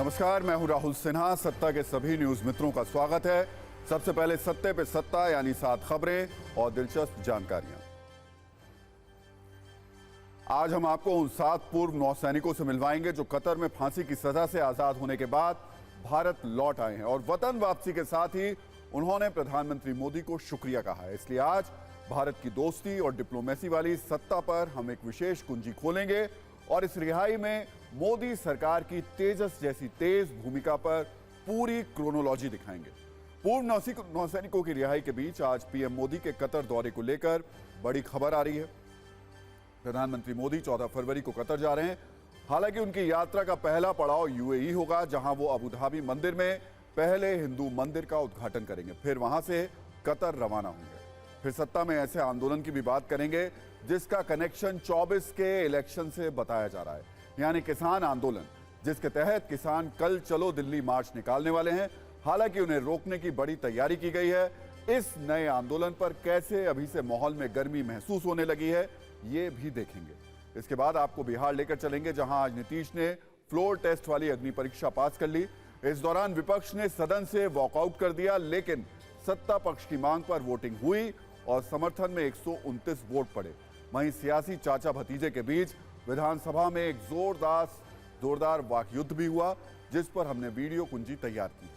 नमस्कार, मैं हूं राहुल सिन्हा। सत्ता के सभी न्यूज मित्रों का स्वागत है। सबसे पहले सत्ते पे सत्ता यानी 7 खबरें और दिलचस्प जानकारियां। आज हम आपको उन 7 पूर्व नौसैनिकों से मिलवाएंगे जो कतर में फांसी की सजा से आजाद होने के बाद भारत लौट आए हैं और वतन वापसी के साथ ही उन्होंने प्रधानमंत्री मोदी को शुक्रिया कहा है। इसलिए आज भारत की दोस्ती और डिप्लोमेसी वाली सत्ता पर हम एक विशेष कुंजी खोलेंगे और इस रिहाई में मोदी सरकार की तेजस जैसी तेज भूमिका पर पूरी क्रोनोलॉजी दिखाएंगे। पूर्व नौसैनिकों की रिहाई के बीच आज पीएम मोदी के कतर दौरे को लेकर बड़ी खबर आ रही है। प्रधानमंत्री मोदी 14 फरवरी को कतर जा रहे हैं। हालांकि उनकी यात्रा का पहला पड़ाव यूएई होगा, जहां वो अबू धाबी मंदिर में पहले हिंदू मंदिर का उद्घाटन करेंगे। फिर वहां से कतर रवाना होंगे। फिर सत्ता में ऐसे आंदोलन की भी बात करेंगे जिसका कनेक्शन 24 के इलेक्शन से बताया जा रहा है, यानी किसान आंदोलन, जिसके तहत किसान कल चलो दिल्ली मार्च निकालने वाले हैं। हालांकि उन्हें रोकने की बड़ी तैयारी की गई है। इस नए आंदोलन पर कैसे अभी से माहौल में गर्मी महसूस होने लगी है, ये भी देखेंगे। इसके बाद आपको बिहार लेकर चलेंगे, जहां आज नीतीश ने फ्लोर टेस्ट वाली अग्नि परीक्षा पास कर ली। इस दौरान विपक्ष ने सदन से वॉकआउट कर दिया, लेकिन सत्ता पक्ष की मांग पर वोटिंग हुई और समर्थन में 129 वोट पड़े। वहीं सियासी चाचा भतीजे के बीच विधानसभा में एक जोरदार वाकयुद्ध भी हुआ, जिस पर हमने वीडियो कुंजी तैयार की।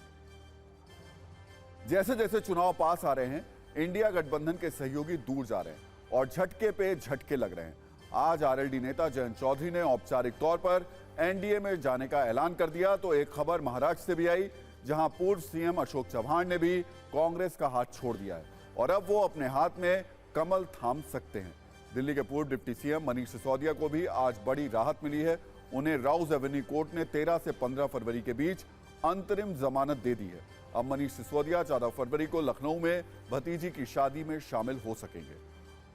जैसे जैसे चुनाव पास आ रहे हैं, इंडिया गठबंधन के सहयोगी दूर जा रहे हैं और झटके पे झटके लग रहे हैं। आज आरएलडी नेता जयंत चौधरी ने औपचारिक तौर पर एनडीए में जाने का ऐलान कर दिया, तो एक खबर महाराष्ट्र से भी आई, जहां पूर्व सीएम अशोक चव्हाण ने भी कांग्रेस का हाथ छोड़ दिया है और अब वो अपने हाथ में कमल थाम सकते हैं। दिल्ली के पूर्व डिप्टी सीएम मनीष सिसोदिया को भी आज बड़ी राहत मिली है। उन्हें राउज एवेन्यू कोर्ट ने 13 से 15 फरवरी के बीच अंतरिम जमानत दे दी है। अब मनीष सिसोदिया 14 फरवरी को लखनऊ में भतीजी की शादी में शामिल हो सकेंगे।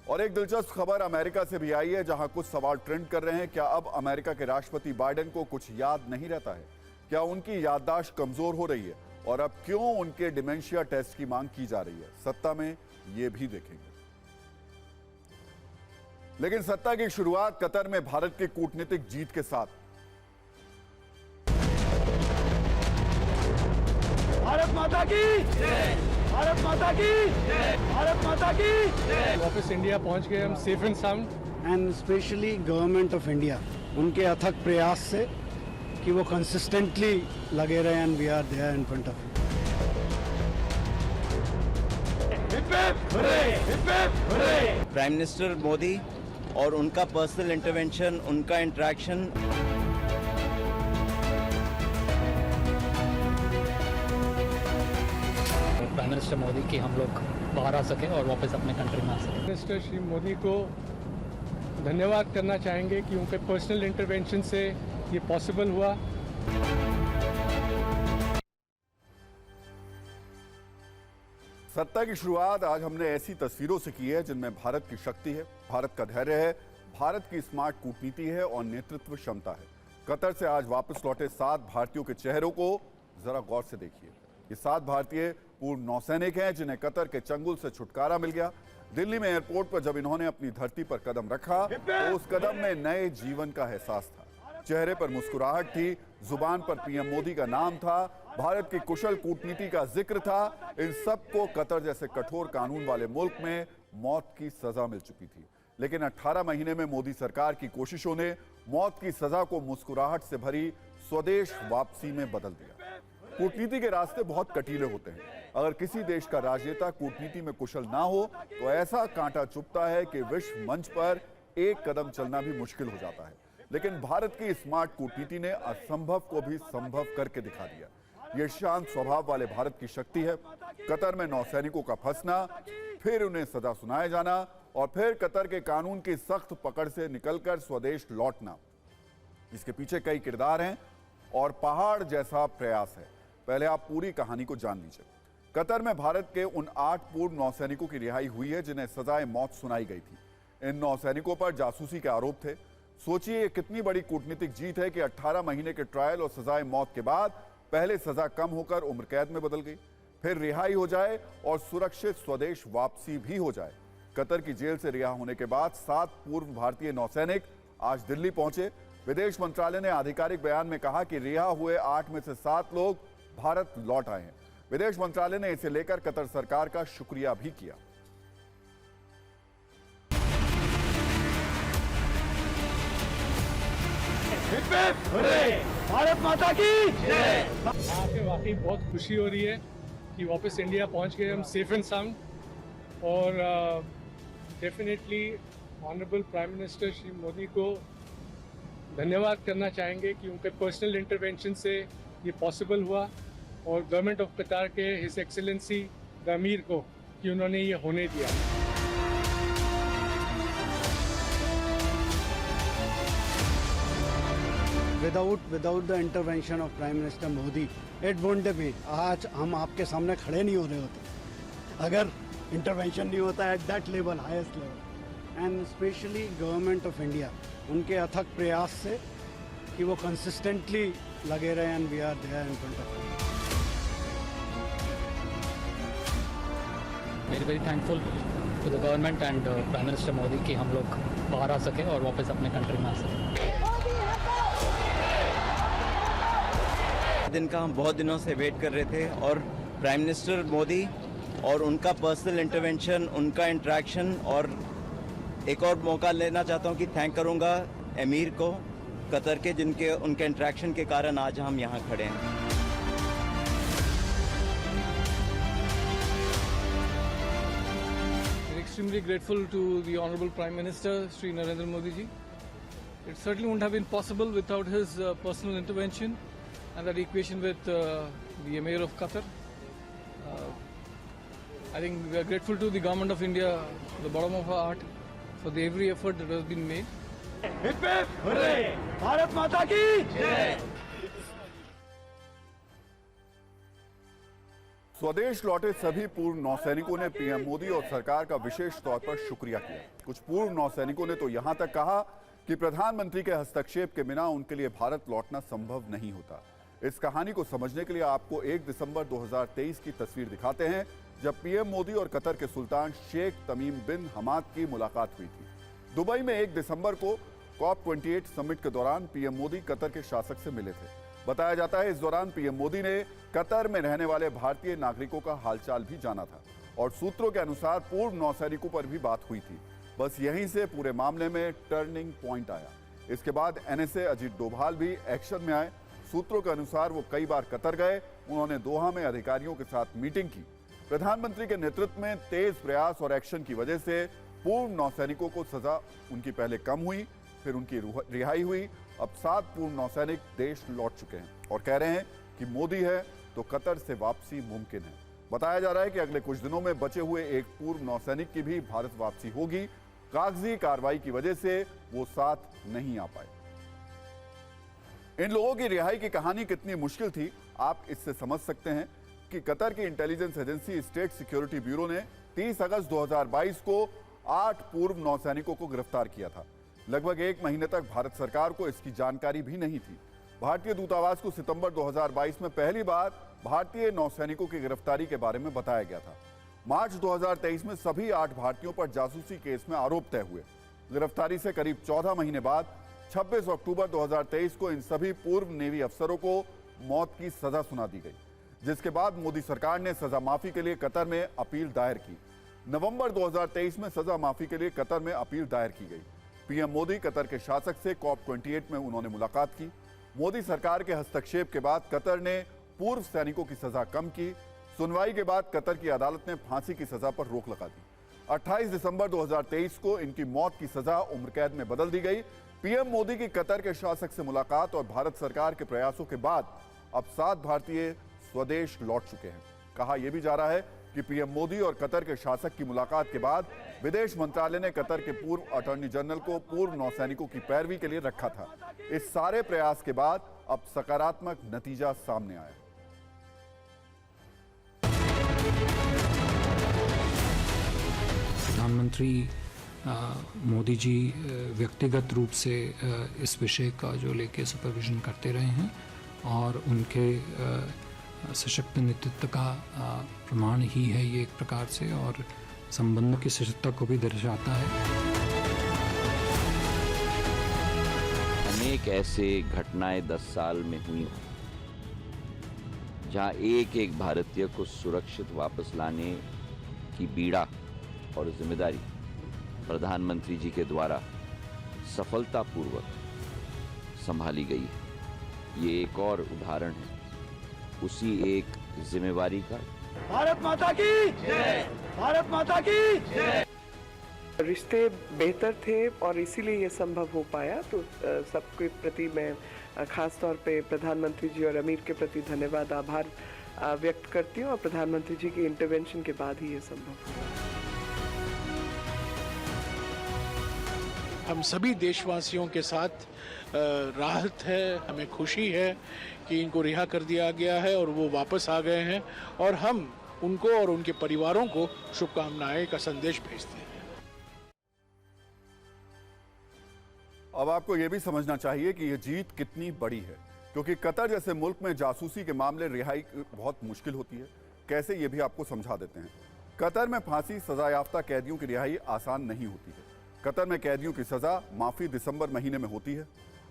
और एक दिलचस्प खबर अमेरिका से भी आई है, जहां कुछ सवाल ट्रेंड कर रहे हैं। क्या अब अमेरिका के राष्ट्रपति बाइडेन को कुछ याद नहीं रहता है? क्या उनकी याददाश्त कमजोर हो रही है? और अब क्यों उनके डिमेंशिया टेस्ट की मांग की जा रही है? सत्ता में ये भी देखेंगे। लेकिन सत्ता की शुरुआत कतर में भारत की कूटनीतिक जीत के साथ। भारत माता की जय, भारत माता की जय, भारत माता की जय। वापस इंडिया पहुंच गए हम safe and sound. And specially government of India, उनके अथक प्रयास से कि वो कंसिस्टेंटली लगे रहे and we are there in front of prime minister Modi और उनका पर्सनल इंटरवेंशन, उनका इंटरेक्शन प्राइम मिनिस्टर मोदी की हम लोग बाहर आ सके और वापस अपने कंट्री में आ सके। मिनिस्टर श्री मोदी को धन्यवाद करना चाहेंगे कि उनके पर्सनल इंटरवेंशन से ये पॉसिबल हुआ। सत्ता की शुरुआत आज हमने ऐसी तस्वीरों से की है जिनमें भारत की शक्ति है, भारत का धैर्य है, भारत की स्मार्ट कूटनीति है और नेतृत्व क्षमता है। कतर से आज वापस लौटे 7 भारतीयों के चेहरों को जरा गौर से देखिए। ये 7 भारतीय पूर्व नौसैनिक हैं जिन्हें कतर के चंगुल से छुटकारा मिल गया। दिल्ली में एयरपोर्ट पर जब इन्होंने अपनी धरती पर कदम रखा तो उस कदम में नए जीवन का एहसास था। चेहरे पर मुस्कुराहट थी, जुबान पर पीएम मोदी का नाम था, भारत की कुशल कूटनीति का जिक्र था। इन सबको कतर जैसे कठोर कानून वाले मुल्क में मौत की सजा मिल चुकी थी, लेकिन 18 महीने में मोदी सरकार की कोशिशों ने मौत की सजा को मुस्कुराहट से भरी स्वदेश वापसी में बदल दिया। कूटनीति के रास्ते बहुत कटीले होते हैं। अगर किसी देश का राजनेता कूटनीति में कुशल ना हो तो ऐसा कांटा चुभता है कि विश्व मंच पर एक कदम चलना भी मुश्किल हो जाता है। लेकिन भारत की स्मार्ट कूटनीति ने असंभव को भी संभव करके दिखा दिया। ये शांत स्वभाव वाले भारत की शक्ति है। कतर में नौसैनिकों का फंसना, फिर उन्हें सजा सुनाए जाना और फिर कतर के कानून की सख्त पकड़ से निकलकर स्वदेश लौटना। इसके पीछे कई किरदार हैं और पहाड़ जैसा प्रयास है। पहले आप पूरी कहानी को जान लीजिए। कतर में भारत के उन 8 पूर्व नौसैनिकों की रिहाई हुई है जिन्हें सजाए मौत सुनाई गई थी। इन नौसैनिकों पर जासूसी के आरोप थे। सोचिए ये कितनी बड़ी कूटनीतिक जीत है कि 18 महीने के ट्रायल और सजाए मौत के बाद पहले सजा कम होकर उम्र कैद में बदल गई, फिर रिहाई हो जाए और सुरक्षित स्वदेश वापसी भी हो जाए। कतर की जेल से रिहा होने के बाद 7 पूर्व भारतीय नौसैनिक आज दिल्ली पहुंचे। विदेश मंत्रालय ने आधिकारिक बयान में कहा कि रिहा हुए 8 में से 7 लोग भारत लौट आए हैं। विदेश मंत्रालय ने इसे लेकर कतर सरकार का शुक्रिया भी किया। भारत माता की आके वाकई बहुत खुशी हो रही है कि वापस इंडिया पहुंच गए हम सेफ एंड साउंड। और definitely honourable prime minister Shri Modi को धन्यवाद करना चाहेंगे कि उनके पर्सनल इंटरवेंशन से ये पॉसिबल हुआ, और गवर्नमेंट ऑफ कतार के हिज एक्सेलेंसी द अमीर को कि उन्होंने ये होने दिया। Without the intervention of Prime Minister Modi, it wouldn't be. आज हम आपके सामने खड़े नहीं हो रहे होते अगर इंटरवेंशन नहीं होता at that level, highest level. And specially government of India, उनके अथक प्रयास से कि वो कंसिस्टेंटली लगे रहे, and we are there in front of them. Very thankful to the government and prime minister Modi कि हम लोग बाहर आ सके और वापस अपने कंट्री में आ सकें। दिन का हम बहुत दिनों से वेट कर रहे थे, और प्राइम मिनिस्टर मोदी और उनका पर्सनल इंटरवेंशन, उनका इंटरेक्शन, और एक और मौका लेना चाहता हूं कि थैंक करूंगा अमीर को कतर के, जिनके उनके इंटरेक्शन के कारण आज हम यहां खड़े हैं। We're extremely grateful to the Honorable Prime Minister Sri Narendra Modi ji. It certainly wouldn't have been possible without his personal intervention and that equation with the Emir of Qatar. I think we are grateful to the Government of India, from the bottom of our heart, for the every effort that has been made. Bharat माता की स्वदेश लौटे सभी पूर्व नौसैनिकों ने PM Modi और सरकार का विशेष तौर पर शुक्रिया किया। कुछ पूर्व नौसैनिकों ने तो यहां तक कहा कि प्रधानमंत्री के हस्तक्षेप के बिना उनके लिए भारत लौटना संभव नहीं होता। इस कहानी को समझने के लिए आपको 1 दिसंबर 2023 की तस्वीर दिखाते हैं, जब पीएम मोदी और कतर के सुल्तान शेख तमीम बिन हमाद की मुलाकात हुई थी। दुबई में 1 दिसंबर को COP28 समिट के दौरान पीएम मोदी कतर के शासक से मिले थे। बताया जाता है इस दौरान पीएम मोदी ने कतर में रहने वाले भारतीय नागरिकों का हालचाल भी जाना था, और सूत्रों के अनुसार पूर्व नौसैनिकों पर भी बात हुई थी। बस यहीं से पूरे मामले में टर्निंग पॉइंट आया। इसके बाद NSA अजीत डोभाल भी एक्शन में आए। सूत्रों के अनुसार वो कई बार कतर गए। उन्होंने दोहा में अधिकारियों के साथ मीटिंग की। प्रधानमंत्री के नेतृत्व में तेज प्रयास और एक्शन की वजह से पूर्व नौसैनिकों को सजा उनकी पहले कम हुई, फिर उनकी रिहाई हुई। अब 7 पूर्व नौसैनिक देश लौट चुके हैं और कह रहे हैं कि मोदी है तो कतर से वापसी मुमकिन है। बताया जा रहा है कि अगले कुछ दिनों में बचे हुए एक पूर्व नौसैनिक की भी भारत वापसी होगी। कागजी कार्रवाई की वजह से वो साथ नहीं आ पाए। इन लोगों की रिहाई की कहानी कितनी मुश्किल थी, आप इससे समझ सकते हैं कि कतर की intelligence agency state security bureau ने 30 अगस्त 2022 को 8 पूर्व नौसैनिकों को गिरफ्तार किया था। लगभग 1 महीने तक भारत सरकार को इसकी जानकारी भी नहीं थी। भारतीय दूतावास को सितंबर 2022 में पहली बार भारतीय नौसैनिकों की गिरफ्तारी के बारे में बताया गया था। मार्च 2023 में सभी 8 भारतीयों पर जासूसी केस में आरोप तय हुए। गिरफ्तारी से करीब 14 महीने बाद 26 अक्टूबर 2023 को इन सभी पूर्व नेवी अफसरों को मौत की सजा सुना दी गई, जिसके बाद मोदी सरकार ने सजा माफी के लिए कतर में अपील दायर की। नवंबर 2023 में सजा माफी के लिए कतर में अपील दायर की गई। पीएम मोदी कतर के शासक से COP28 में उन्होंने मुलाकात की। मोदी सरकार के हस्तक्षेप के बाद कतर ने पूर्व सैनिकों की सजा कम की। सुनवाई के बाद कतर की अदालत ने फांसी की सजा पर रोक लगा दी। 28 दिसंबर 2023 को इनकी मौत की सजा उम्र कैद में बदल दी गई। पीएम मोदी की कतर के शासक से मुलाकात और भारत सरकार के प्रयासों के बाद अब 7 भारतीय स्वदेश लौट चुके हैं। कहा यह भी जा रहा है कि पीएम मोदी और कतर के शासक की मुलाकात के बाद विदेश मंत्रालय ने कतर के पूर्व अटॉर्नी जनरल को पूर्व नौसैनिकों की पैरवी के लिए रखा था। इस सारे प्रयास के बाद अब सकारात्मक नतीजा सामने आया। प्रधानमंत्री मोदी जी व्यक्तिगत रूप से इस विषय का जो लेके सुपरविजन करते रहे हैं, और उनके सशक्त नेतृत्व का प्रमाण ही है ये एक प्रकार से, और संबंधों की सशक्तता को भी दर्शाता है। अनेक ऐसे घटनाएं 10 साल में हुई जहां एक एक भारतीय को सुरक्षित वापस लाने की बीड़ा और जिम्मेदारी प्रधानमंत्री जी के द्वारा सफलतापूर्वक संभाली गई है। ये एक और उदाहरण है उसी एक जिम्मेवारी का। भारत माता की जय, भारत माता की जय। रिश्ते बेहतर थे और इसीलिए ये संभव हो पाया। तो सबके प्रति मैं खास तौर पे प्रधानमंत्री जी और अमीर के प्रति धन्यवाद आभार व्यक्त करती हूँ और प्रधानमंत्री जी की इंटरवेंशन के बाद ही ये संभव हुआ। हम सभी देशवासियों के साथ राहत है, हमें खुशी है कि इनको रिहा कर दिया गया है और वो वापस आ गए हैं और हम उनको और उनके परिवारों को शुभकामनाएं का संदेश भेजते हैं। अब आपको यह भी समझना चाहिए कि यह जीत कितनी बड़ी है, क्योंकि कतर जैसे मुल्क में जासूसी के मामले रिहाई बहुत मुश्किल होती है। कैसे, ये भी आपको समझा देते हैं। कतर में फांसी सजायाफ्ता कैदियों की रिहाई आसान नहीं होती है। कतर में कैदियों की सजा माफी दिसंबर महीने में होती है।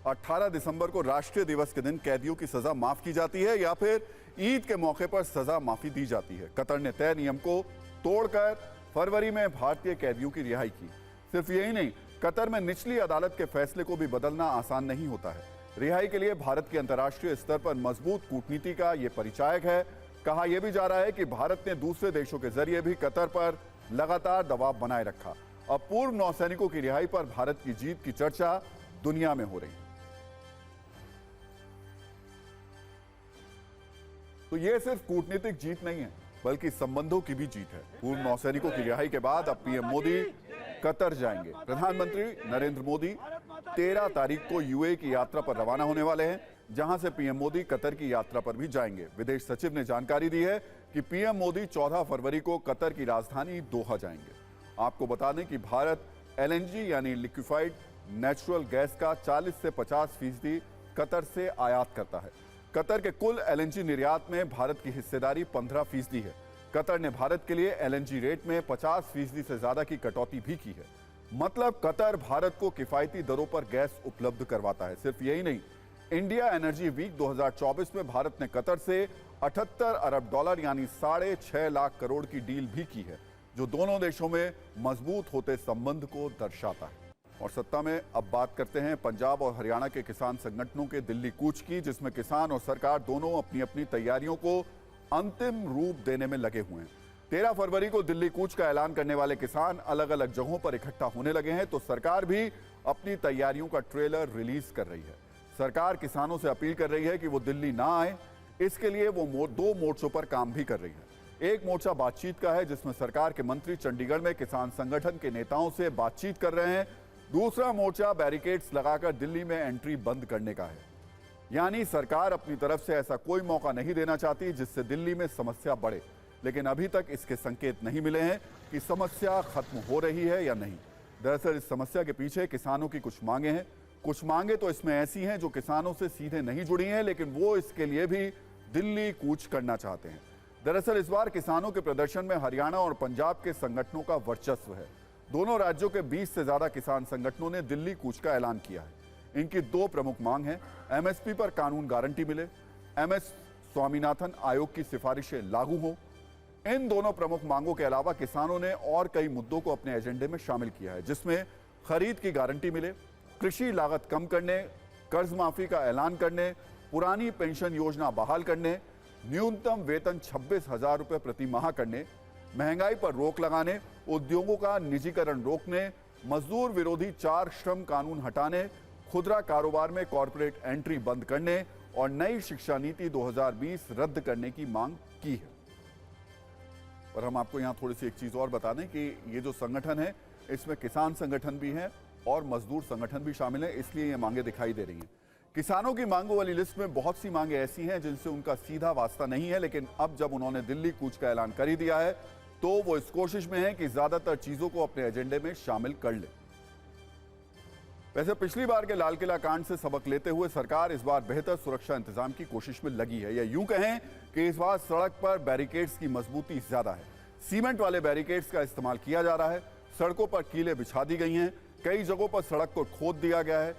18 दिसंबर को राष्ट्रीय दिवस के दिन कैदियों की सजा माफ की जाती है या फिर ईद के मौके पर सजा माफी दी जाती है। कतर ने तय नियम को तोड़कर फरवरी में भारतीय कैदियों की रिहाई की। सिर्फ यही नहीं, कतर में निचली अदालत के फैसले को भी बदलना आसान नहीं होता है। रिहाई के लिए भारत की अंतर्राष्ट्रीय स्तर पर मजबूत कूटनीति का यह परिचायक है। कहा यह भी जा रहा है कि भारत ने दूसरे देशों के जरिए भी कतर पर लगातार दबाव बनाए रखा। अब पूर्व नौसैनिकों की रिहाई पर भारत की जीत की चर्चा दुनिया में हो रही है। तो यह सिर्फ कूटनीतिक जीत नहीं है, बल्कि संबंधों की भी जीत है। पूर्व नौसैनिकों की रिहाई के बाद अब पीएम मोदी कतर जाएंगे। प्रधानमंत्री नरेंद्र मोदी 13 तारीख को यूएई की यात्रा पर रवाना होने वाले हैं, जहां से पीएम मोदी कतर की यात्रा पर भी जाएंगे। विदेश सचिव ने जानकारी दी है कि पीएम मोदी 14 फरवरी को कतर की राजधानी दोहा जाएंगे। आपको बता दें कि भारत एलएनजी यानी लिक्विफाइड नेचुरल गैस का 40 से 50% कतर से आयात करता है। कतर के कुल एलएनजी निर्यात में भारत की हिस्सेदारी 15% है। कतर ने भारत के लिए एलएनजी रेट में 50% से ज्यादा की कटौती भी की है। मतलब कतर भारत को किफायती दरों पर गैस उपलब्ध करवाता है। सिर्फ यही नहीं, इंडिया एनर्जी वीक 2024 में भारत ने कतर से 78 अरब डॉलर यानी 6.5 लाख करोड़ की डील भी की है, जो दोनों देशों में मजबूत होते संबंध को दर्शाता है। और सत्ता में अब बात करते हैं पंजाब और हरियाणा के किसान संगठनों के दिल्ली कूच की, जिसमें किसान और सरकार दोनों अपनी अपनी तैयारियों को अंतिम रूप देने में लगे हुए हैं। 13 फरवरी को दिल्ली कूच का ऐलान करने वाले किसान अलग अलग जगहों पर इकट्ठा होने लगे हैं, तो सरकार भी अपनी तैयारियों का ट्रेलर रिलीज कर रही है। सरकार किसानों से अपील कर रही है कि वो दिल्ली ना आए। इसके लिए वो 2 मोर्चों पर काम भी कर रही है। एक मोर्चा बातचीत का है, जिसमें सरकार के मंत्री चंडीगढ़ में किसान संगठन के नेताओं से बातचीत कर रहे हैं। दूसरा मोर्चा बैरिकेड्स लगाकर दिल्ली में एंट्री बंद करने का है। यानी सरकार अपनी तरफ से ऐसा कोई मौका नहीं देना चाहती जिससे दिल्ली में समस्या बढ़े। लेकिन अभी तक इसके संकेत नहीं मिले हैं कि समस्या खत्म हो रही है या नहीं। दरअसल इस समस्या के पीछे किसानों की कुछ मांगे हैं। कुछ मांगे तो इसमें ऐसी हैं जो किसानों से सीधे नहीं जुड़ी हैं, लेकिन वो इसके लिए भी दिल्ली कूच करना चाहते हैं। दरअसल इस बार किसानों के प्रदर्शन में हरियाणा और पंजाब के संगठनों का वर्चस्व है। दोनों राज्यों के 20 से ज्यादा किसान संगठनों ने दिल्ली कूच का ऐलान किया है। इनकी 2 प्रमुख मांग हैं। एमएसपी पर कानून गारंटी मिले, एमएस स्वामीनाथन आयोग की सिफारिशें लागू हो। इन दोनों प्रमुख मांगों के अलावा किसानों ने और कई मुद्दों को अपने एजेंडे में शामिल किया है, जिसमें खरीद की गारंटी मिले, कृषि लागत कम करने, कर्ज माफी का ऐलान करने, पुरानी पेंशन योजना बहाल करने, न्यूनतम वेतन 26,000 रुपये प्रति माह करने, महंगाई पर रोक लगाने, उद्योगों का निजीकरण रोकने, मजदूर विरोधी 4 श्रम कानून हटाने, खुदरा कारोबार में कॉरपोरेट एंट्री बंद करने और नई शिक्षा नीति 2020 रद्द करने की मांग की है। और हम आपको यहां थोड़ी सी एक चीज और बता दें कि ये जो संगठन है, इसमें किसान संगठन भी हैं और मजदूर संगठन भी शामिल है, इसलिए ये मांगे दिखाई दे रही हैं। किसानों की मांगों वाली लिस्ट में बहुत सी मांगे ऐसी हैं जिनसे उनका सीधा वास्ता नहीं है, लेकिन अब जब उन्होंने दिल्ली कूच का ऐलान कर ही दिया है, तो वो इस कोशिश में है कि ज्यादातर चीजों को अपने एजेंडे में शामिल कर ले। वैसे पिछली बार के लाल किला कांड से सबक लेते हुए सरकार इस बार बेहतर सुरक्षा इंतजाम की कोशिश में लगी है, या यूं कहें कि इस बार सड़क पर बैरिकेड्स की मजबूती ज्यादा है। सीमेंट वाले बैरिकेड्स का इस्तेमाल किया जा रहा है। सड़कों पर कीलें बिछा दी गई हैं। कई जगहों पर सड़क को खोद दिया गया है।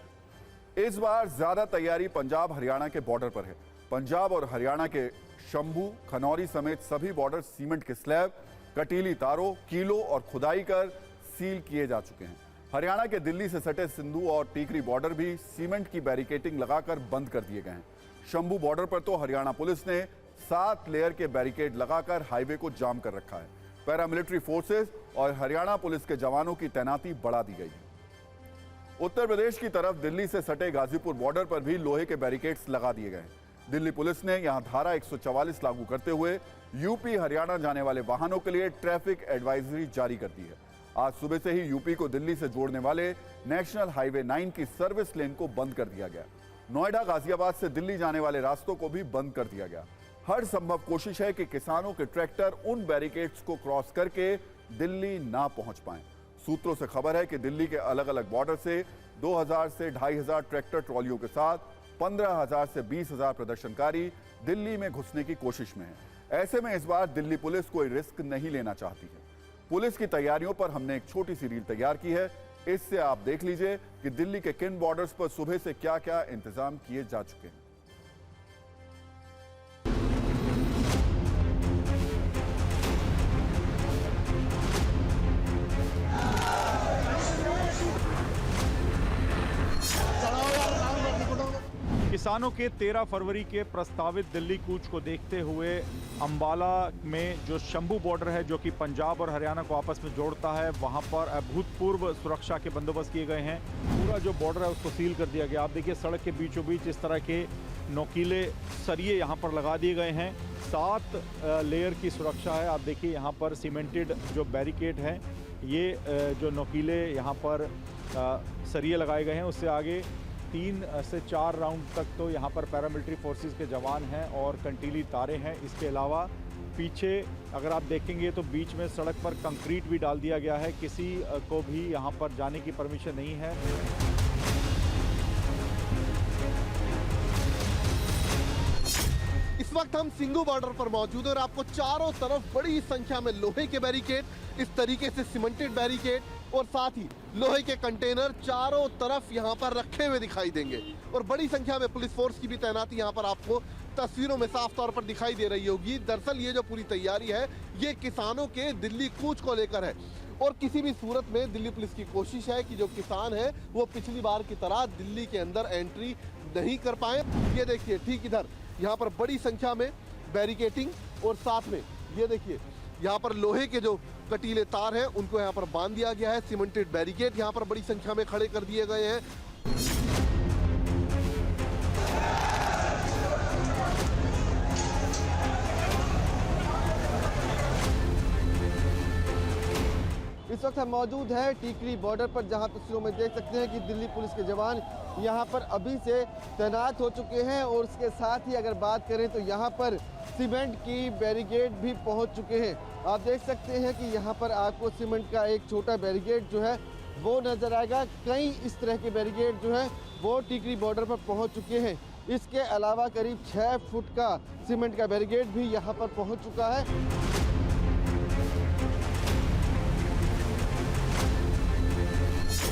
इस बार ज्यादा तैयारी पंजाब हरियाणा के बॉर्डर पर है। पंजाब और हरियाणा के शंभू, खनौरी समेत सभी बॉर्डर सीमेंट के स्लैब, कटीली तारों, कीलों और खुदाई कर सील किए जा चुके हैं। हरियाणा के दिल्ली से सटे सिंधु और टीकरी बॉर्डर भी सीमेंट की बैरिकेटिंग लगाकर बंद कर दिए गए हैं। शंभू बॉर्डर पर तो हरियाणा पुलिस ने 7 लेयर के बैरिकेड लगाकर हाईवे को जाम कर रखा है। पैरामिलिट्री फोर्सेस और हरियाणा पुलिस के जवानों की तैनाती बढ़ा दी गई है। उत्तर प्रदेश की तरफ दिल्ली से सटे गाजीपुर बॉर्डर पर भी लोहे के बैरिकेड्स लगा दिए गए हैं। दिल्ली पुलिस ने यहां धारा 144 लागू करते हुए यूपी हरियाणा जाने वाले वाहनों के लिए ट्रैफिक एडवाइजरी जारी कर दी है। आज सुबह से ही यूपी को दिल्ली से जोड़ने वाले नेशनल हाईवे 9 की सर्विस लेन को बंद कर दिया गया। नोएडा, गाजियाबाद से दिल्ली जाने वाले रास्तों को भी बंद कर दिया गया। हर संभव कोशिश है कि किसानों के ट्रैक्टर उन बैरिकेड्स को क्रॉस करके दिल्ली ना पहुंच पाएं। सूत्रों से खबर है कि दिल्ली के अलग अलग बॉर्डर से 2000 से 2500 ट्रैक्टर ट्रॉलियों के साथ 15,000 से 20,000 प्रदर्शनकारी दिल्ली में घुसने की कोशिश में है। ऐसे में इस बार दिल्ली पुलिस कोई रिस्क नहीं लेना चाहती है। पुलिस की तैयारियों पर हमने एक छोटी सी रील तैयार की है। इससे आप देख लीजिए कि दिल्ली के किन बॉर्डर्स पर सुबह से क्या क्या इंतजाम किए जा चुके हैं। किसानों के 13 फरवरी के प्रस्तावित दिल्ली कूच को देखते हुए अंबाला में जो शंभू बॉर्डर है, जो कि पंजाब और हरियाणा को आपस में जोड़ता है, वहां पर अभूतपूर्व सुरक्षा के बंदोबस्त किए गए हैं। पूरा जो बॉर्डर है उसको सील कर दिया गया। आप देखिए सड़क के बीचों बीच इस तरह के नोकीले सरिये यहाँ पर लगा दिए गए हैं। 7 लेयर की सुरक्षा है। आप देखिए यहाँ पर सीमेंटेड जो बैरिकेड है, ये जो नोकीले यहाँ पर सरिये लगाए गए हैं, उससे आगे 3 से 4 राउंड तक तो यहाँ पर पैरामिलिट्री फोर्सेस के जवान हैं और कंटीली तारे हैं। इसके अलावा पीछे अगर आप देखेंगे तो बीच में सड़क पर कंक्रीट भी डाल दिया गया है। किसी को भी यहाँ पर जाने की परमिशन नहीं है। इस वक्त हम सिंघू बॉर्डर पर मौजूद हैं और आपको चारों तरफ बड़ी संख्या में लोहे के बैरिकेड, इस तरीके से सीमेंटेड बैरिकेड और साथ ही लोहे के कंटेनर चारों तरफ यहाँ पर रखे हुए दिखाई देंगे और बड़ी संख्या में पुलिस फोर्स की भी तैनाती यहाँ पर आपको तस्वीरों में साफ तौर पर दिखाई दे रही होगी। दरअसल ये जो पूरी तैयारी है, ये किसानों के दिल्ली कूच को लेकर है और किसी भी सूरत में दिल्ली पुलिस की कोशिश है कि जो किसान है वो पिछली बार की तरह दिल्ली के अंदर एंट्री नहीं कर पाए। ये देखिए ठीक इधर यहाँ पर बड़ी संख्या में बैरिकेटिंग और साथ में ये देखिए यहाँ पर लोहे के जो कटीले तार हैं उनको यहाँ पर बांध दिया गया है। सीमेंटेड बैरिकेड यहाँ पर बड़ी संख्या में खड़े कर दिए गए हैं। इस वक्त हम मौजूद हैं टीकरी बॉर्डर पर, जहां तस्वीरों में देख सकते हैं कि दिल्ली पुलिस के जवान यहां पर अभी से तैनात हो चुके हैं और उसके साथ ही अगर बात करें तो यहां पर सीमेंट की बैरिकेड भी पहुंच चुके हैं। आप देख सकते हैं कि यहां पर आपको सीमेंट का एक छोटा बैरिकेड जो है वो नज़र आएगा। कई इस तरह के बैरिकेड जो है वो टीकरी बॉर्डर पर पहुँच चुके हैं। इसके अलावा करीब 6 फुट का सीमेंट का बैरिकेड भी यहाँ पर पहुँच चुका है।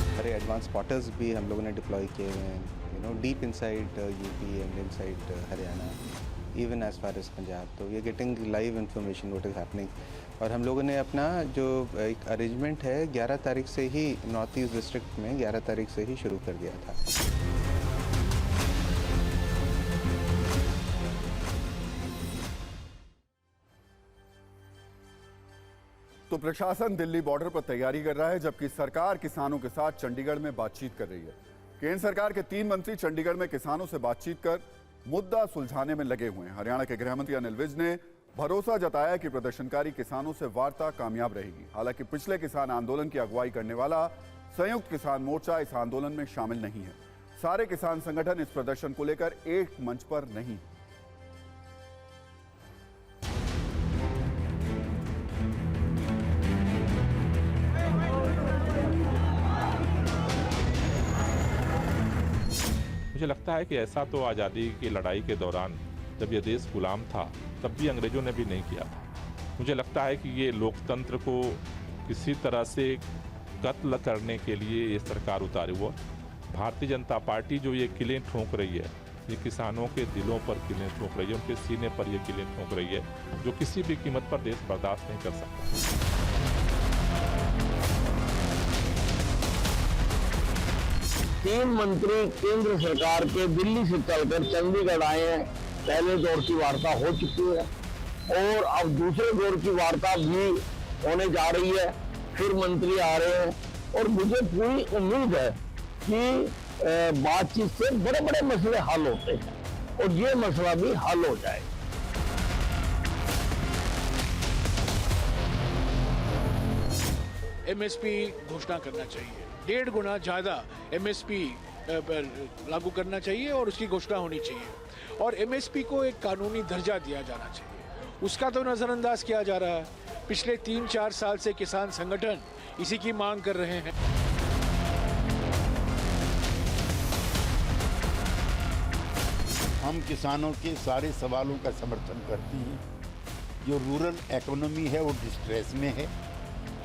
सारे एडवांस स्पॉटर्स भी हम लोगों ने डिप्लॉय किए हुए हैं, deep inside UP and inside Haryana, even as far as Punjab. तो ये getting live information what is happening. और हम लोगों ने अपना जो एक अरेंजमेंट है 11 तारीख से ही नॉर्थ ईस्ट डिस्ट्रिक्ट में 11 तारीख से ही शुरू कर दिया था। तो प्रशासन दिल्ली बॉर्डर पर तैयारी कर रहा है, जबकि सरकार किसानों के साथ चंडीगढ़ में बातचीत कर रही है। केंद्र सरकार के 3 मंत्री चंडीगढ़ में किसानों से बातचीत कर मुद्दा सुलझाने में लगे हुए हैं। हरियाणा के गृह मंत्री अनिल विज ने भरोसा जताया कि प्रदर्शनकारी किसानों से वार्ता कामयाब रहेगी। हालांकि पिछले किसान आंदोलन की अगुवाई करने वाला संयुक्त किसान मोर्चा इस आंदोलन में शामिल नहीं है। सारे किसान संगठन इस प्रदर्शन को लेकर एक मंच पर नहीं। मुझे लगता है कि ऐसा तो आज़ादी की लड़ाई के दौरान जब ये देश गुलाम था तब भी अंग्रेज़ों ने भी नहीं किया था। मुझे लगता है कि ये लोकतंत्र को किसी तरह से कत्ल करने के लिए ये सरकार उतारी हुआ भारतीय जनता पार्टी जो ये किलें ठोंक रही है, ये किसानों के दिलों पर किलें ठोंक रही है, उनके सीने पर ये किलें ठोंक रही है, जो किसी भी कीमत पर देश बर्दाश्त नहीं कर सकता। तीन मंत्री केंद्र सरकार के दिल्ली से चलकर चंडीगढ़ आए हैं। पहले दौर की वार्ता हो चुकी है और अब दूसरे दौर की वार्ता भी होने जा रही है। फिर मंत्री आ रहे हैं और मुझे पूरी उम्मीद है कि बातचीत से बड़े बड़े मसले हल होते हैं और ये मसला भी हल हो जाए। एमएसपी घोषणा करना चाहिए, 1.5 गुना ज्यादा एमएसपी लागू करना चाहिए और उसकी घोषणा होनी चाहिए और एमएसपी को एक कानूनी दर्जा दिया जाना चाहिए। उसका तो नजरअंदाज किया जा रहा है। पिछले 3-4 साल से किसान संगठन इसी की मांग कर रहे हैं। हम किसानों के सारे सवालों का समर्थन करते हैं। जो रूरल इकोनॉमी है वो डिस्ट्रेस में है।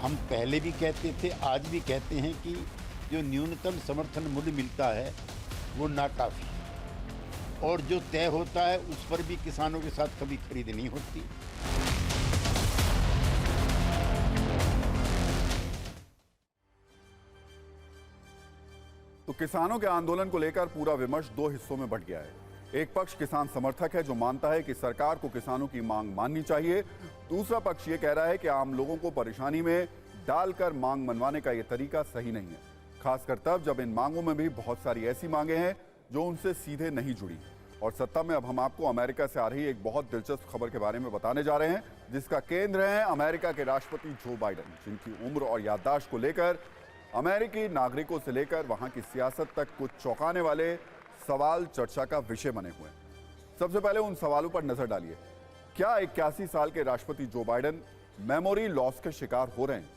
हम पहले भी कहते थे, आज भी कहते हैं कि जो न्यूनतम समर्थन मूल्य मिलता है वो नाकाफी है और जो तय होता है उस पर भी किसानों के साथ कभी खरीद नहीं होती। तो किसानों के आंदोलन को लेकर पूरा विमर्श दो हिस्सों में बंट गया है। एक पक्ष किसान समर्थक है जो मानता है कि सरकार को किसानों की मांग माननी चाहिए। दूसरा पक्ष ये कह रहा है कि आम लोगों को परेशानी में डालकर मांग मनवाने का ये तरीका सही नहीं है, खासकर तब जब इन मांगों में भी बहुत सारी ऐसी मांगे हैं जो उनसे सीधे नहीं जुड़ी। और सत्ता में अब हम आपको अमेरिका से आ रही एक बहुत दिलचस्प खबर के बारे में बताने जा रहे हैं, जिसका केंद्र है अमेरिका के राष्ट्रपति जो बाइडेन, जिनकी उम्र और याददाश्त को लेकर अमेरिकी नागरिकों से लेकर वहां की सियासत तक कुछ चौंकाने वाले सवाल चर्चा का विषय बने हुए हैं। सबसे पहले उन सवालों पर नजर डालिए। क्या 81 साल के राष्ट्रपति जो बाइडेन मेमोरी लॉस के शिकार हो रहे हैं?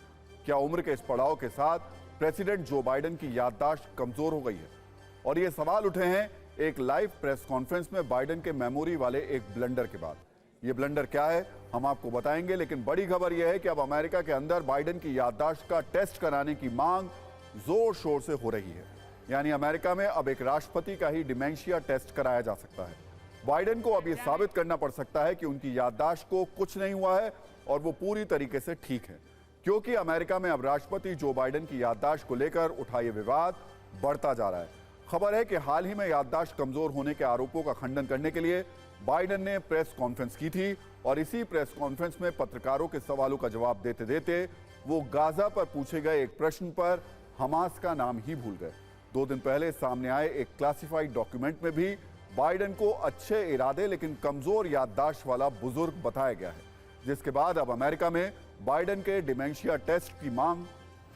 क्या उम्र के इस पड़ाव के साथ प्रेसिडेंट जो बाइडेन की याददाश्त कमजोर हो गई है? और ये सवाल उठे हैं एक लाइव प्रेस कॉन्फ्रेंस में बाइडेन के मेमोरी वाले एक ब्लंडर के बाद। ये ब्लंडर क्या है हम आपको बताएंगे, लेकिन बड़ी खबर यह है कि अब अमेरिका के अंदर बाइडेन की याददाश्त का टेस्ट कराने की मांग जोर शोर से हो रही है। यानी अमेरिका में अब एक राष्ट्रपति का ही डिमेंशिया टेस्ट कराया जा सकता है। बाइडेन को अब यह साबित करना पड़ सकता है कि उनकी याददाश्त को कुछ नहीं हुआ है और वो पूरी तरीके से ठीक है, क्योंकि अमेरिका में अब राष्ट्रपति जो बाइडेन की याददाश्त को लेकर उठा ये विवाद बढ़ता जा रहा है। खबर है कि हाल ही में याददाश्त कमजोर होने के आरोपों का खंडन करने के लिए बाइडेन ने प्रेस कॉन्फ्रेंस की थी और इसी प्रेस कॉन्फ्रेंस में पत्रकारों के सवालों का जवाब देते देते वो गाजा पर पूछे गए एक प्रश्न पर हमास का नाम ही भूल गए। 2 दिन पहले सामने आए एक क्लासिफाइड डॉक्यूमेंट में भी बाइडेन को अच्छे इरादे लेकिन कमजोर याददाश्त वाला बुजुर्ग बताया गया है, जिसके बाद अब अमेरिका में बाइडेन के डिमेंशिया टेस्ट की मांग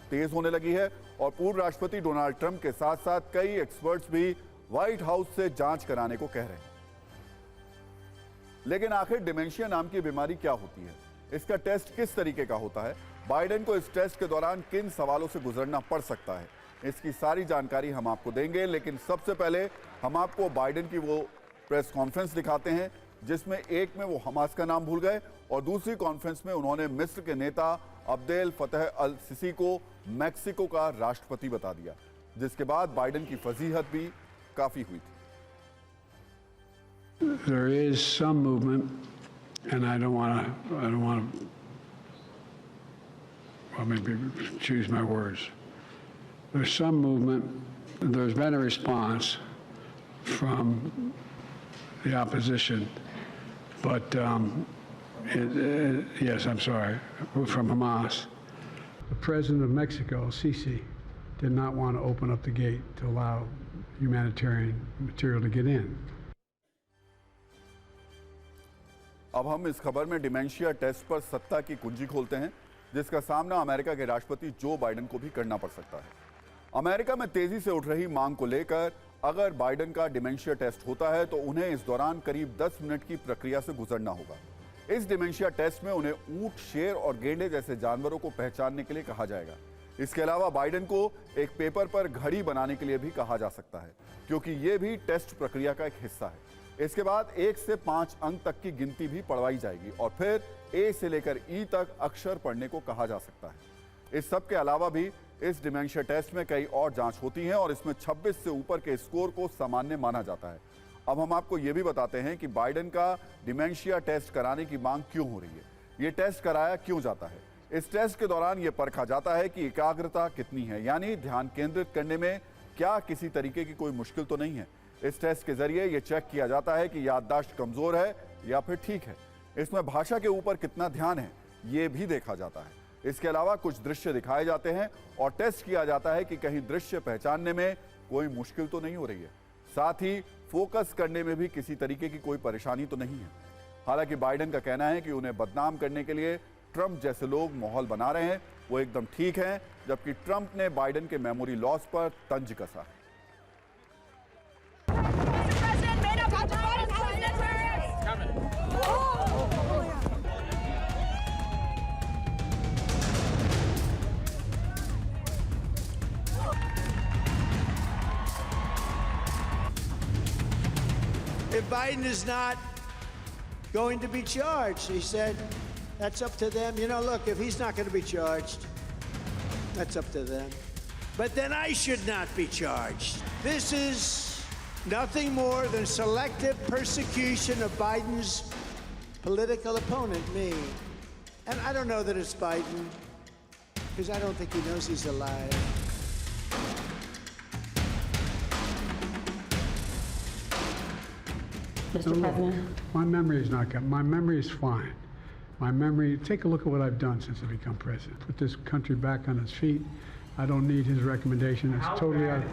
तेज होने लगी है और पूर्व राष्ट्रपति डोनाल्ड ट्रंप के साथ साथ कई एक्सपर्ट्स भी व्हाइट हाउस से जांच कराने को कह रहे हैं। लेकिन आखिर डिमेंशिया नाम की बीमारी क्या होती है? इसका टेस्ट किस तरीके का होता है? बाइडेन को इस टेस्ट के दौरान किन सवालों से गुजरना पड़ सकता है? इसकी सारी जानकारी हम आपको देंगे, लेकिन सबसे पहले हम आपको बाइडेन की वो प्रेस कॉन्फ्रेंस दिखाते हैं जिसमें एक में वो हमास का नाम भूल गए और दूसरी कॉन्फ्रेंस में उन्होंने मिस्र के नेता अब्देल फतह अल सिसी को मैक्सिको का राष्ट्रपति बता दिया, जिसके बाद बाइडेन की फजीहत भी काफी हुई थी। There is some movement, and I don't want to, well, maybe choose my words. There's some movement. There's been a response from the opposition, but yes, I'm sorry, from Hamas. The president of Mexico, Sisi, did not want to open up the gate to allow humanitarian material to get in. अब हम इस खबर में dementia test पर सत्ता की कुंजी खोलते हैं, जिसका सामना अमेरिका के राष्ट्रपति जो बाइडेन को भी करना पड़ सकता है। अमेरिका में तेजी से उठ रही मांग को लेकर अगर बाइडेन का डिमेंशिया टेस्ट होता है तो उन्हें इस दौरान करीब 10 मिनट की प्रक्रिया से गुजरना होगा। इस डिमेंशिया टेस्ट में उन्हें ऊंट, शेर और गेंडे जैसे जानवरों को पहचानने के लिए कहा जाएगा। इसके अलावा बाइडेन को एक पेपर पर घड़ी बनाने के लिए भी कहा जा सकता है, क्योंकि यह भी टेस्ट प्रक्रिया का एक हिस्सा है। इसके बाद 1 से 5 अंक तक की गिनती भी पढ़वाई जाएगी और फिर ए से लेकर ई तक अक्षर पढ़ने को कहा जा सकता है। इस सब के अलावा भी इस डिमेंशिया टेस्ट में कई और जांच होती हैं और इसमें 26 से ऊपर के स्कोर को सामान्य माना जाता है। अब हम आपको यह भी बताते हैं कि बाइडेन का डिमेंशिया टेस्ट कराने की मांग क्यों हो रही है, ये टेस्ट कराया क्यों जाता है। इस टेस्ट के दौरान यह परखा जाता है कि एकाग्रता कितनी है, यानी ध्यान केंद्रित करने में क्या किसी तरीके की कोई मुश्किल तो नहीं है। इस टेस्ट के जरिए यह चेक किया जाता है कि याददाश्त कमजोर है या फिर ठीक है। इसमें भाषा के ऊपर कितना ध्यान है ये भी देखा जाता है। इसके अलावा कुछ दृश्य दिखाए जाते हैं और टेस्ट किया जाता है कि कहीं दृश्य पहचानने में कोई मुश्किल तो नहीं हो रही है। साथ ही फोकस करने में भी किसी तरीके की कोई परेशानी तो नहीं है। हालांकि बाइडेन का कहना है कि उन्हें बदनाम करने के लिए ट्रंप जैसे लोग माहौल बना रहे हैं, वो एकदम ठीक हैं, जबकि ट्रंप ने बाइडेन के मेमोरी लॉस पर तंज कसा है। If Biden is not going to be charged, he said, that's up to them. You know, look, if he's not going to be charged, that's up to them. But then I should not be charged. This is nothing more than selective persecution of Biden's political opponent, me. And I don't know that it's Biden, because I don't think he knows he's alive. Mr. President? My memory is not good. My memory is fine. My memory, take a look at what I've done since I become president. Put this country back on its feet. I don't need his recommendation. It's totally out of...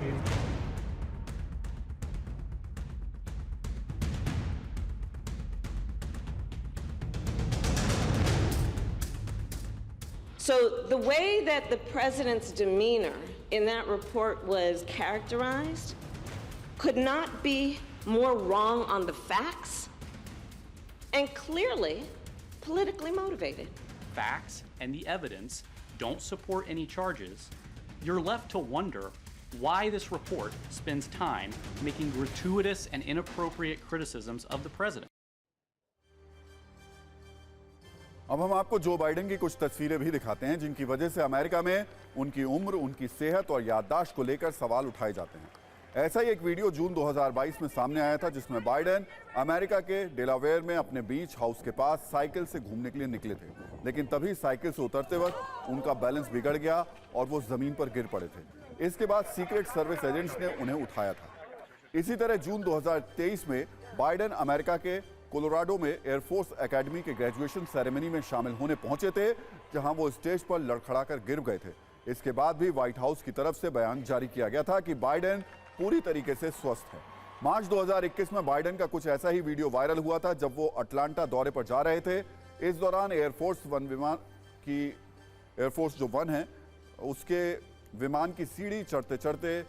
So the way that the president's demeanor in that report was characterized could not be more wrong on the facts and clearly politically motivated. Facts and the evidence don't support any charges. You're left to wonder why this report spends time making gratuitous and inappropriate criticisms of the president. अब हम आपको Joe Biden की कुछ तस्वीरें भी दिखाते हैं जिनकी वजह से अमेरिका में उनकी उम्र, उनकी सेहत और याददाश्त को लेकर सवाल उठाए जाते हैं। ऐसा ही एक वीडियो जून 2022 में सामने आया था जिसमें बाइडेन अमेरिका के डेलावेयर में अपने बीच हाउस के पास साइकिल से घूमने के लिए निकले थे, लेकिन तभी साइकिल से उतरते वक्त उनका बैलेंस बिगड़ गया और वो जमीन पर गिर पड़े थे। इसके बाद सीक्रेट सर्विस एजेंट्स ने उन्हें उठाया था। इसी तरह जून 2023 में बाइडेन अमेरिका के कोलोराडो में एयरफोर्स एकेडमी के ग्रेजुएशन सेरेमनी में शामिल होने पहुंचे थे, जहां वो स्टेज पर लड़खड़ाकर गिर गए थे। इसके बाद भी व्हाइट हाउस की तरफ से बयान जारी किया गया था कि बाइडेन पूरी तरीके से स्वस्थ है। मार्च 2021 में बाइडेन का कुछ ऐसा ही वीडियो वायरल हुआ था जब वो अटलांटा दौरे पर जा रहे थे। इस दौरान एयरफोर्स जो वन है उसके विमान की सीढ़ी चढ़ते चढ़ते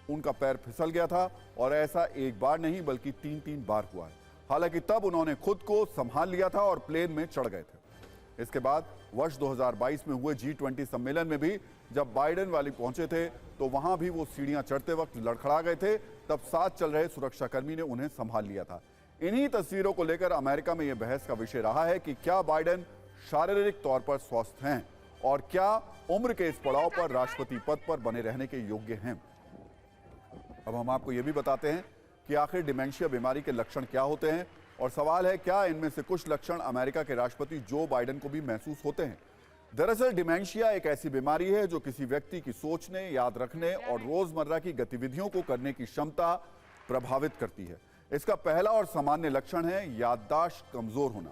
उनका पैर फिसल गया था और ऐसा एक बार नहीं बल्कि 3 बार हुआ है। हालांकि तब उन्होंने खुद को संभाल लिया था और प्लेन में चढ़ गए थे। इसके बाद वर्ष 2022 में हुए G20 सम्मेलन में भी जब बाइडेन वाली पहुंचे थे तो वहां भी वो सीढ़ियां चढ़ते वक्त लड़खड़ा गए थे। तब साथ चल रहे सुरक्षाकर्मी ने उन्हें संभाल लिया था। इन्हीं तस्वीरों को लेकर अमेरिका में यह बहस का विषय रहा है कि क्या बाइडेन शारीरिक तौर पर स्वस्थ हैं और क्या उम्र के इस पड़ाव पर राष्ट्रपति पद पर बने रहने के योग्य हैं। अब हम आपको यह भी बताते हैं कि आखिर डिमेंशिया बीमारी के लक्षण क्या होते हैं और सवाल है क्या इनमें से कुछ लक्षण अमेरिका के राष्ट्रपति जो बाइडेन को भी महसूस होते हैं। दरअसल डिमेंशिया एक ऐसी बीमारी है जो किसी व्यक्ति की सोचने, याद रखने और रोजमर्रा की गतिविधियों को करने की क्षमता प्रभावित करती है। इसका पहला और सामान्य लक्षण है याददाश्त कमजोर होना,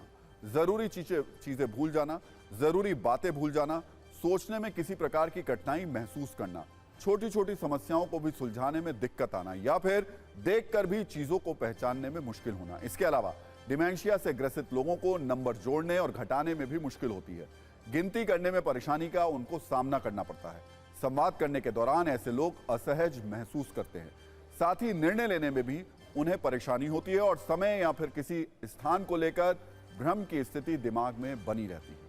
जरूरी चीजें भूल जाना, जरूरी बातें भूल जाना, सोचने में किसी प्रकार की कठिनाई महसूस करना, छोटी छोटी समस्याओं को भी सुलझाने में दिक्कत आना या फिर देखकर भी चीजों को पहचानने में मुश्किल होना। इसके अलावा डिमेंशिया से ग्रसित लोगों को नंबर जोड़ने और घटाने में भी मुश्किल होती है। गिनती करने में परेशानी का उनको सामना करना पड़ता है। संवाद करने के दौरान ऐसे लोग असहज महसूस करते हैं। साथ ही निर्णय लेने में भी उन्हें परेशानी होती है और समय या फिर किसी स्थान को लेकर भ्रम की स्थिति दिमाग में बनी रहती है।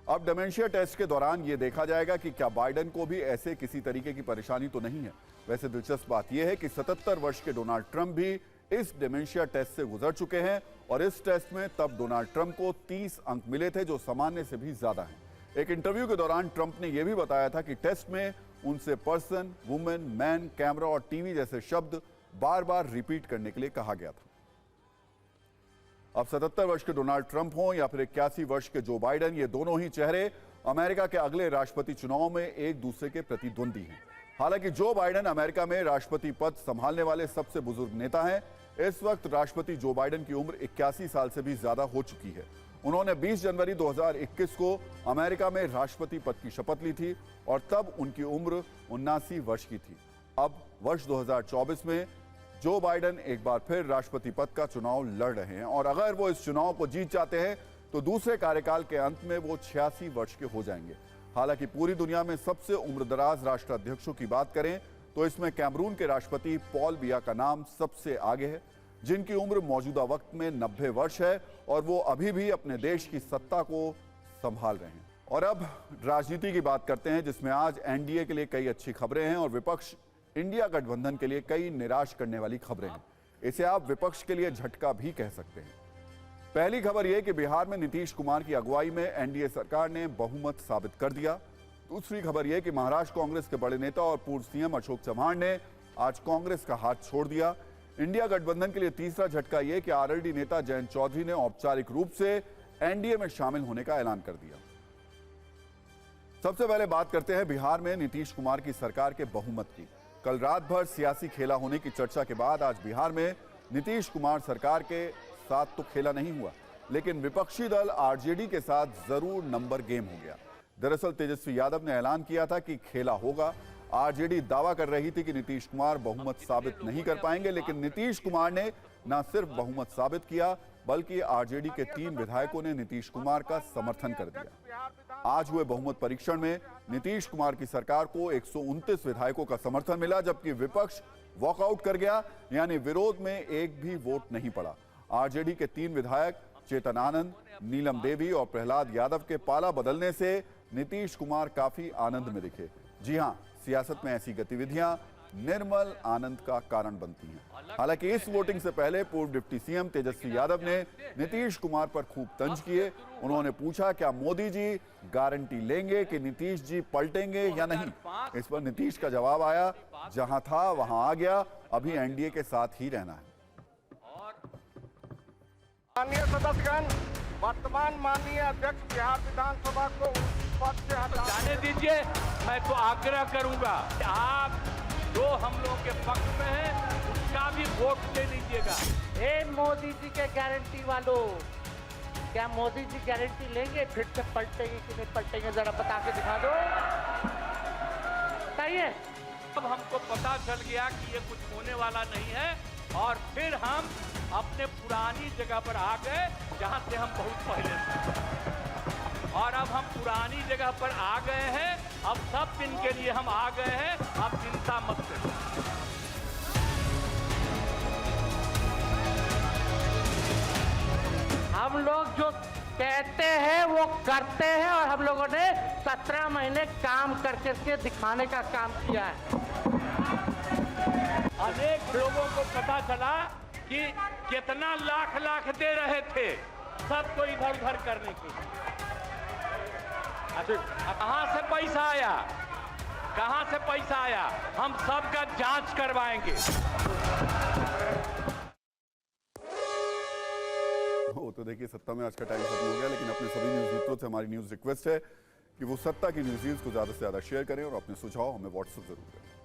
अब डिमेंशिया टेस्ट के दौरान यह देखा जाएगा कि क्या बाइडेन को भी ऐसे किसी तरीके की परेशानी तो नहीं है। वैसे दिलचस्प बात यह है कि 77 वर्ष के डोनाल्ड ट्रंप भी इस डिमेंशिया टेस्ट से गुजर चुके हैं और इस टेस्ट में तब डोनाल्ड ट्रंप को 30 अंक मिले थे जो सामान्य से भी ज्यादा हैं। एक इंटरव्यू के दौरान ट्रंप ने यह भी बताया था कि टेस्ट में उनसे पर्सन, वुमेन, मैन, कैमरा और टीवी जैसे शब्द बार बार रिपीट करने के लिए कहा गया था। अब 77 वर्ष के डोनाल्ड ट्रंप हों या फिर 81 वर्ष के जो बाइडेन, ये दोनों ही चेहरे अमेरिका के अगले राष्ट्रपति चुनाव में एक दूसरे के प्रतिद्वंदी हैं। हालांकि जो बाइडेन अमेरिका में राष्ट्रपति पद संभालने वाले सबसे बुजुर्ग नेता हैं। इस वक्त राष्ट्रपति जो बाइडेन की उम्र 81 साल से भी ज्यादा हो चुकी है। उन्होंने 20 जनवरी 2021 को अमेरिका में राष्ट्रपति पद की शपथ ली थी और तब उनकी उम्र 79 वर्ष की थी। अब वर्ष 2024 में जो बाइडेन एक बार फिर राष्ट्रपति पद का चुनाव लड़ रहे हैं और अगर वो इस चुनाव को जीत जाते हैं तो दूसरे कार्यकाल के अंत में वो 86 वर्ष के हो जाएंगे। हालांकि पूरी दुनिया में सबसे उम्रदराज राष्ट्राध्यक्षों की बात करें तो इसमें कैमरून के राष्ट्रपति पॉल बिया का नाम सबसे आगे है, जिनकी उम्र मौजूदा वक्त में 90 वर्ष है और वो अभी भी अपने देश की सत्ता को संभाल रहे हैं। और अब राजनीति की बात करते हैं, जिसमें आज एनडीए के लिए कई अच्छी खबरें हैं और विपक्ष इंडिया गठबंधन के लिए कई निराश करने वाली खबरें हैं। इसे आप विपक्ष के लिए झटका भी कह सकते हैं। पहली खबर यह कि बिहार में नीतीश कुमार की अगुवाई में एनडीए सरकार ने बहुमत साबित कर दिया। दूसरी खबर यह कि महाराष्ट्र कांग्रेस के बड़े नेता और पूर्व सीएम अशोक चव्हाण ने आज कांग्रेस का हाथ छोड़ दिया। इंडिया गठबंधन के लिए तीसरा झटका यह कि आरएलडी नेता जयंत चौधरी ने औपचारिक रूप से एनडीए में शामिल होने का ऐलान कर दिया। सबसे पहले बात करते हैं बिहार में नीतीश कुमार की सरकार के बहुमत की। कल रात भर सियासी खेला होने की चर्चा के बाद आज बिहार में नीतीश कुमार सरकार के साथ तो खेला नहीं हुआ, लेकिन विपक्षी दल आरजेडी के साथ जरूर नंबर गेम हो गया। दरअसल तेजस्वी यादव ने ऐलान किया था कि खेला होगा। आरजेडी दावा कर रही थी कि नीतीश कुमार बहुमत साबित नहीं कर पाएंगे, लेकिन नीतीश कुमार ने न सिर्फ बहुमत साबित किया बल्कि आरजेडी के 3 विधायकों ने नीतीश कुमार का समर्थन कर दिया। आज हुए बहुमत परीक्षण में नीतीश कुमार की सरकार को 129 विधायकों का समर्थन मिला, जबकि विपक्ष वॉकआउट कर गया, यानी विरोध में एक भी वोट नहीं पड़ा। आरजेडी के 3 विधायक चेतन आनंद, नीलम देवी और प्रहलाद यादव के पाला बदलने से नीतीश कुमार काफी आनंद में दिखे। जी हां, सियासत में ऐसी गतिविधियां निर्मल आनंद का कारण बनती हैं। हालांकि इस वोटिंग से पहले पूर्व डिप्टी सीएम तेजस्वी यादव ने नीतीश कुमार पर खूब तंज किए। उन्होंने पूछा, क्या मोदी जी गारंटी लेंगे कि नीतीश जी पलटेंगे या नहीं। इस पर नीतीश का जवाब आया, जहां था वहां आ गया, अभी एनडीए के साथ ही रहना है। माननीय सदस्यगण, वर्तमान माननीय अध्यक्ष बिहार विधानसभा को पद से हटाने दीजिए। मैं तो आग्रह करूंगा कि आप जो हम लोगों के पक्ष में हैं उसका भी वोट दे दीजिएगा। मोदी जी के गारंटी वालों, क्या मोदी जी गारंटी लेंगे फिर से पलटेंगे कि नहीं पलटेंगे, जरा बता के दिखा दो। बताइए। अब हमको पता चल गया कि ये कुछ होने वाला नहीं है और फिर हम अपने पुरानी जगह पर आ गए जहां से हम बहुत पहले थे। और अब हम पुरानी जगह पर आ गए हैं। अब सब दिन के लिए हम आ गए हैं, अब चिंता मत करो। हम लोग जो कहते हैं वो करते हैं और हम लोगों ने 17 महीने काम करके के दिखाने का काम किया है। अनेक लोगों को पता चला कि कितना लाख दे रहे थे सबको इधर उधर करने की। कहां से पैसा आया, कहां से पैसा आया, हम सबका जांच करवाएंगे। तो देखिए, सत्ता में आज का टाइम खत्म हो गया, लेकिन अपने सभी न्यूज मित्रों से हमारी न्यूज रिक्वेस्ट है कि वो सत्ता की न्यूज को ज्यादा से ज्यादा शेयर करें और अपने सुझाव हमें व्हाट्सएप जरूर करें।